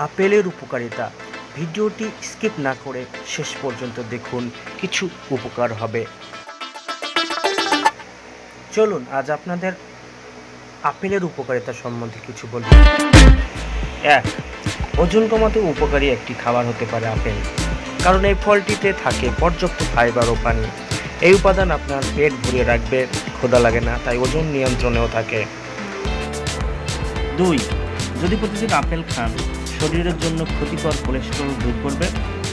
আপেলের উপকারিতা। ভিডিওটি স্কিপ না করে শেষ পর্যন্ত দেখুন, কিছু উপকার হবে। চলুন আজ আপনাদের আপেলের উপকারিতা সম্বন্ধে কিছু বলি। 1. ওজন কমাতে উপকারী একটি খাবার হতে পারে আপেল, কারণ এই ফলটিতে থাকে পর্যাপ্ত ফাইবার ও পানি। এই উপাদান আপনার পেট ভরিয়ে রাখবে, ক্ষুধা লাগে না, তাই ওজন নিয়ন্ত্রণেও থাকে। 2. যদি প্রতিদিন আপেল খান, শরীরের জন্য ক্ষতিকর কোলেস্টেরল দূর করবে,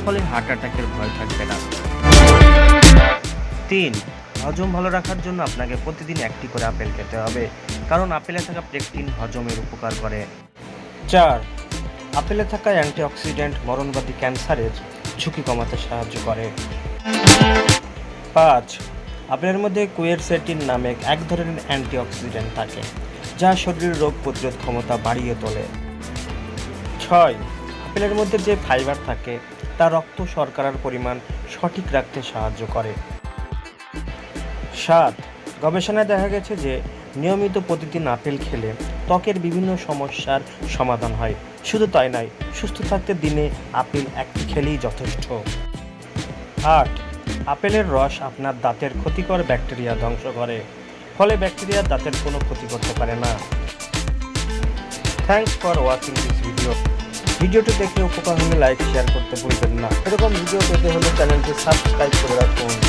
ফলে হার্ট অ্যাটাকের ভয় থাকবে না। 3. হজম ভালো রাখার জন্য আপনাকে প্রতিদিন একটি করে আপেল খেতে হবে, কারণ আপেলে থাকা পেকটিন হজমের উপকার করে। 4. আপেলে থাকা অ্যান্টিঅক্সিডেন্ট মরণবাদী ক্যান্সারের ঝুঁকি কমাতে সাহায্য করে। 5. আপেলের মধ্যে কুয়েরসেটিন নামে এক ধরনের অ্যান্টিঅক্সিডেন্ট থাকে, যা শরীরের রোগ প্রতিরোধ ক্ষমতা বাড়িয়ে তোলে। 6. আপেলের মধ্যে যে ফাইবার থাকে তা রক্ত শর্করার পরিমাণ সঠিক রাখতে সাহায্য করে। 7. গবেষণায় দেখা গেছে যে নিয়মিত প্রতিদিন আপেল খেলে ত্বকের বিভিন্ন সমস্যার সমাধান হয়। শুধু তাই নয়, সুস্থ থাকতে দিনে আপেল একটি খেলেই যথেষ্ট। 8. আপেলের রস আপনার দাঁতের ক্ষতিকর ব্যাকটেরিয়া ধ্বংস করে, ফলে ব্যাকটেরিয়া দাঁতের কোনো ক্ষতি করতে পারে না। Thanks for watching this video. ভিডিওটি দেখে উপকার হলে লাইক শেয়ার করতে ভুলবেন না। এরকম ভিডিও পেতে হলে চ্যানেলটি সাবস্ক্রাইব করে রাখুন।